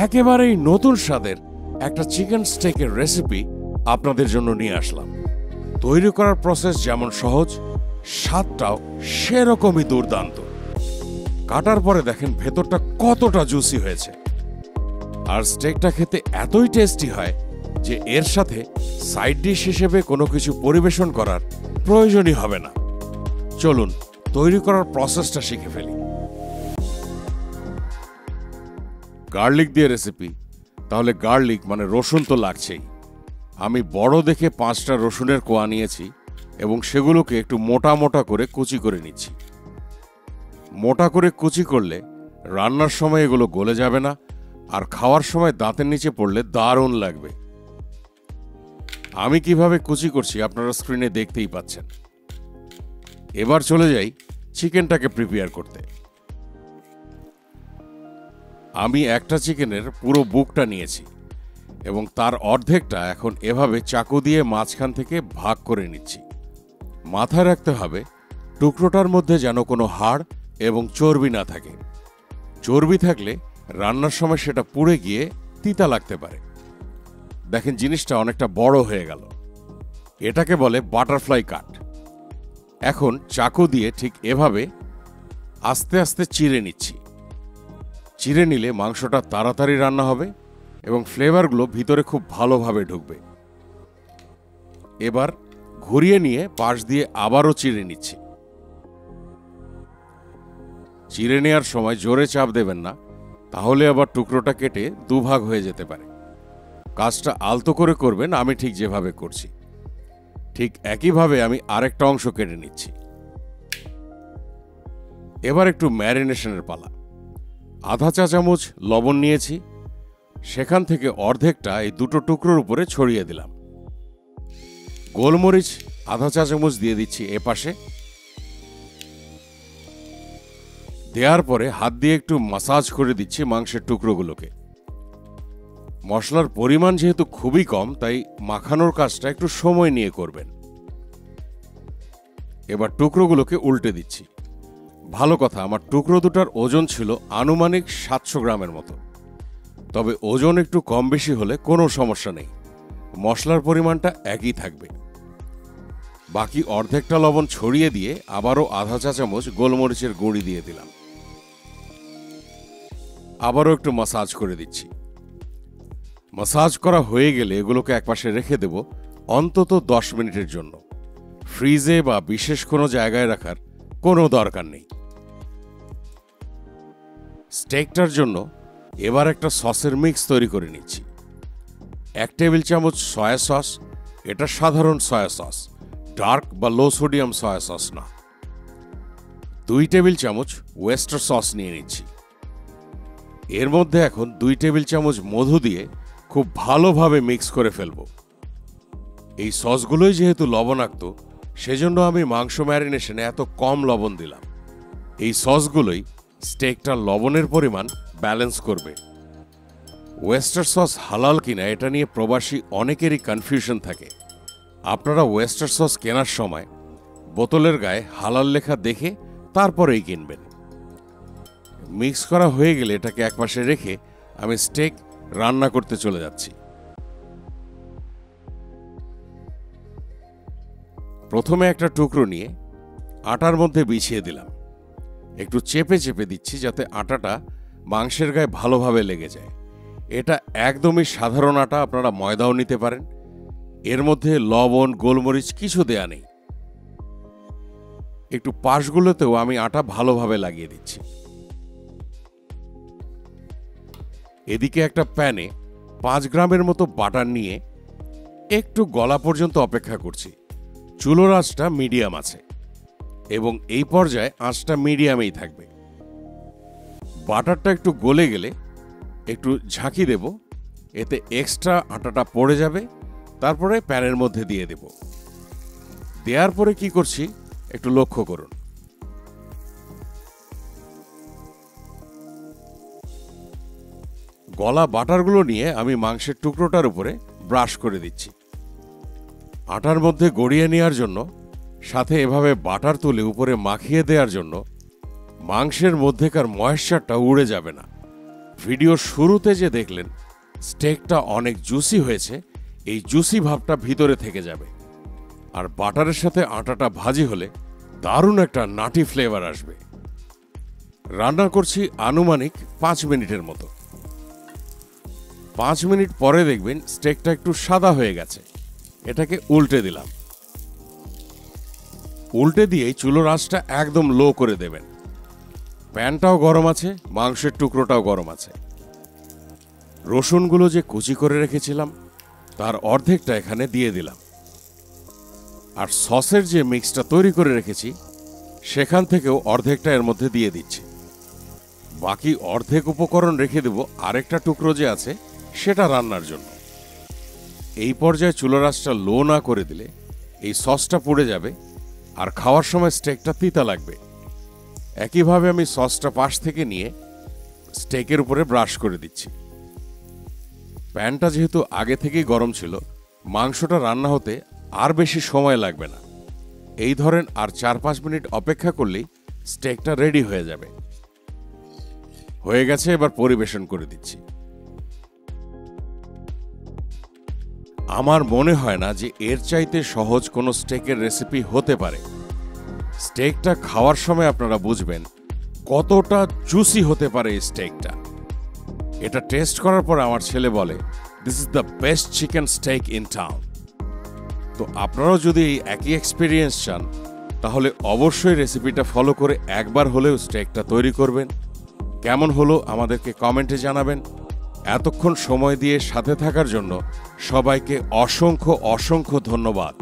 একেবারেই নতুন স্বাদের একটা চিকেন স্টেকের রেসিপি আপনাদের জন্য নিয়ে আসলাম। তৈরি করার প্রসেস যেমন সহজ, স্বাদটাও সেরকমই দুর্দান্ত। কাটার পরে দেখেন ভেতরটা কতটা জুসি হয়েছে। আর স্টেকটা খেতে এতই টেস্টি হয় যে এর সাথে সাইড ডিশ হিসেবে কোনো কিছু পরিবেশন করার প্রয়োজনই হবে না। চলুন তৈরি করার প্রসেসটা শিখে ফেলি। গার্লিক দিয়ে রেসিপি, তাহলে গার্লিক মানে রসুন তো লাগছেই। আমি বড় দেখে 5টা রসুনের কোয়া নিয়েছি এবং সেগুলোকে একটু মোটা মোটা করে কুচি করে নিচ্ছি। মোটা করে কুচি করলে রান্নার সময় এগুলো গলে যাবে না, আর খাওয়ার সময় দাঁতের নিচে পড়লে দারুণ লাগবে। আমি কিভাবে কুচি করছি আপনারা স্ক্রিনে দেখতেই পাচ্ছেন। এবার চলে যাই চিকেনটাকে প্রিপেয়ার করতে। আমি একটা চিকেনের পুরো বুকটা নিয়েছি এবং তার অর্ধেকটা এখন এভাবে চাকু দিয়ে মাঝখান থেকে ভাগ করে নিচ্ছি। মাথায় রাখতে হবে টুকরোটার মধ্যে যেন কোনো হাড় এবং চর্বি না থাকে। চর্বি থাকলে রান্নার সময় সেটা পুড়ে গিয়ে তিতা লাগতে পারে। দেখেন জিনিসটা অনেকটা বড় হয়ে গেল। এটাকে বলে বাটারফ্লাই কাট। এখন চাকু দিয়ে ঠিক এভাবে আস্তে আস্তে চিড়ে নিচ্ছি। চিড়ে নিলে মাংসটা তাড়াতাড়ি রান্না হবে এবং ফ্লেভারগুলো ভিতরে খুব ভালোভাবে ঢুকবে। এবার ঘুরিয়ে নিয়ে পাশ দিয়ে আবারও চিড়ে নিচ্ছি। চিড়ে নেওয়ার সময় জোরে চাপ দেবেন না, তাহলে আবার টুকরোটা কেটে দুভাগ হয়ে যেতে পারে। কাজটা আলতো করে করবেন, আমি ঠিক যেভাবে করছি। ঠিক একইভাবে আমি আরেকটা অংশ কেটে নিচ্ছি। এবার একটু ম্যারিনেশনের পালা। আধা চা চামচ লবণ নিয়েছি, সেখান থেকে অর্ধেকটা এই দুটো টুকরোর উপরে ছড়িয়ে দিলাম। গোলমরিচ আধা চা চামচ দিয়ে দিচ্ছি এপাশে। দেওয়ার পরে হাত দিয়ে একটু মাসাজ করে দিচ্ছি মাংসের টুকরোগুলোকে। মশলার পরিমাণ যেহেতু খুবই কম, তাই মাখানোর কাজটা একটু সময় নিয়ে করবেন। এবার টুকরোগুলোকে উল্টে দিচ্ছি। ভালো কথা, আমার টুকরো দুটার ওজন ছিল আনুমানিক 700 গ্রামের মতো। তবে ওজন একটু কম বেশি হলে কোনো সমস্যা নেই, মশলার পরিমাণটা একই থাকবে। বাকি অর্ধেকটা লবণ ছড়িয়ে দিয়ে আবারও আধা চা চামচ গোলমরিচের গুঁড়ি দিয়ে দিলাম। আবারও একটু মাসাজ করে দিচ্ছি। মাসাজ করা হয়ে গেলে এগুলোকে একপাশে রেখে দেব অন্তত 10 মিনিটের জন্য। ফ্রিজে বা বিশেষ কোনো জায়গায় রাখার কোনো দরকার নেই। স্টেকটার জন্য এবার একটা সসের মিক্স তৈরি করে নিচ্ছি। 1 টেবিল চামচ সয়া সস, এটা সাধারণ সয়া সস, ডার্ক বা লো সোডিয়াম সয়া সস না। 2 টেবিল চামচ ওয়েস্টার সস নিয়ে নিচ্ছি। এর মধ্যে এখন 2 টেবিল চামচ মধু দিয়ে খুব ভালোভাবে মিক্স করে ফেলব। এই সসগুলোই যেহেতু লবণাক্ত, সেজন্য আমি মাংস ম্যারিনেশনে এত কম লবণ দিলাম। এই সসগুলোই স্টেকটার লবণের পরিমাণ ব্যালেন্স করবে। ওয়েস্টার সস হালাল কিনা এটা নিয়ে প্রবাসী অনেকেরই কনফিউশন থাকে। আপনারা ওয়েস্টার সস কেনার সময় বোতলের গায়ে হালাল লেখা দেখে তারপরেই কিনবেন। মিক্স করা হয়ে গেলে এটাকে একপাশে রেখে আমি স্টেক রান্না করতে চলে যাচ্ছি। প্রথমে একটা টুকরো নিয়ে আটার মধ্যে বিছিয়ে দিলাম। একটু চেপে চেপে দিচ্ছি যাতে আটাটা মাংসের গায়ে ভালোভাবে লেগে যায়। এটা একদমই সাধারণ আটা, আপনারা ময়দাও নিতে পারেন। এর মধ্যে লবণ গোলমরিচ কিছু দেয়া নেই। একটু পাশগুলোতেও আমি আটা ভালোভাবে লাগিয়ে দিচ্ছি। এদিকে একটা প্যানে 5 গ্রামের মতো বাটার নিয়ে একটু গলা পর্যন্ত অপেক্ষা করছি। চুলোর আঁচটা মিডিয়াম আছে এবং এই পর্যায়ে আঁচটা মিডিয়ামেই থাকবে। বাটারটা একটু গলে গেলে একটু ঝাঁকি দেব, এতে এক্সট্রা আটাটা পড়ে যাবে। তারপরে প্যানের মধ্যে দিয়ে দেব। দেওয়ার পরে কি করছি একটু লক্ষ্য করুন। গলা বাটারগুলো নিয়ে আমি মাংসের টুকরোটার উপরে ব্রাশ করে দিচ্ছি। আটার মধ্যে গড়িয়ে নেওয়ার জন্য, সাথে এভাবে বাটার তুলে উপরে মাখিয়ে দেওয়ার জন্য মাংসের মধ্যেকার ময়েশ্চারটা উড়ে যাবে না। ভিডিওর শুরুতে যে দেখলেন স্টেকটা অনেক জুসি হয়েছে, এই জুসি ভাবটা ভিতরে থেকে যাবে। আর বাটারের সাথে আটাটা ভাজি হলে দারুণ একটা নাটি ফ্লেভার আসবে। রান্না করছি আনুমানিক 5 মিনিটের মতো। 5 মিনিট পরে দেখবেন স্টেকটা একটু সাদা হয়ে গেছে। এটাকে উল্টে দিলাম। উল্টে দিয়েই চুলোর আঁচটা একদম লো করে দেবেন। প্যানটাও গরম আছে, মাংসের টুকরোটাও গরম আছে। রসুনগুলো যে কুচি করে রেখেছিলাম তার অর্ধেকটা এখানে দিয়ে দিলাম। আর সসের যে মিক্সটা তৈরি করে রেখেছি সেখান থেকেও অর্ধেকটা এর মধ্যে দিয়ে দিচ্ছি। বাকি অর্ধেক উপকরণ রেখে দেব আরেকটা টুকরো যে আছে সেটা রান্নার জন্য। এই পর্যায়ে চুলার আঁচটা লো না করে দিলে এই সসটা পুড়ে যাবে আর খাওয়ার সময় স্টেকটা তিতা লাগবে। একইভাবে আমি সসটা পাশ থেকে নিয়ে স্টেকের উপরে ব্রাশ করে দিচ্ছি। প্যানটা যেহেতু আগে থেকেই গরম ছিল, মাংসটা রান্না হতে আর বেশি সময় লাগবে না। এই ধরেন আর 4-5 মিনিট অপেক্ষা করলেই স্টেকটা রেডি হয়ে যাবে। হয়ে গেছে, এবার পরিবেশন করে দিচ্ছি। আমার মনে হয় না যে এর চাইতে সহজ কোনো স্টেকের রেসিপি হতে পারে। স্টেকটা খাওয়ার সময় আপনারা বুঝবেন কতটা জুসি হতে পারে এই স্টেকটা। এটা টেস্ট করার পর আমার ছেলে বলে, this is the best chicken stake in town. তো আপনারাও যদি এই একই এক্সপিরিয়েন্স চান তাহলে অবশ্যই রেসিপিটা ফলো করে একবার হলেও স্টেকটা তৈরি করবেন। কেমন হলো আমাদেরকে কমেন্টে জানাবেন। এতক্ষণ সময় দিয়ে সাথে থাকার জন্য সবাইকে অসংখ্য অসংখ্য ধন্যবাদ।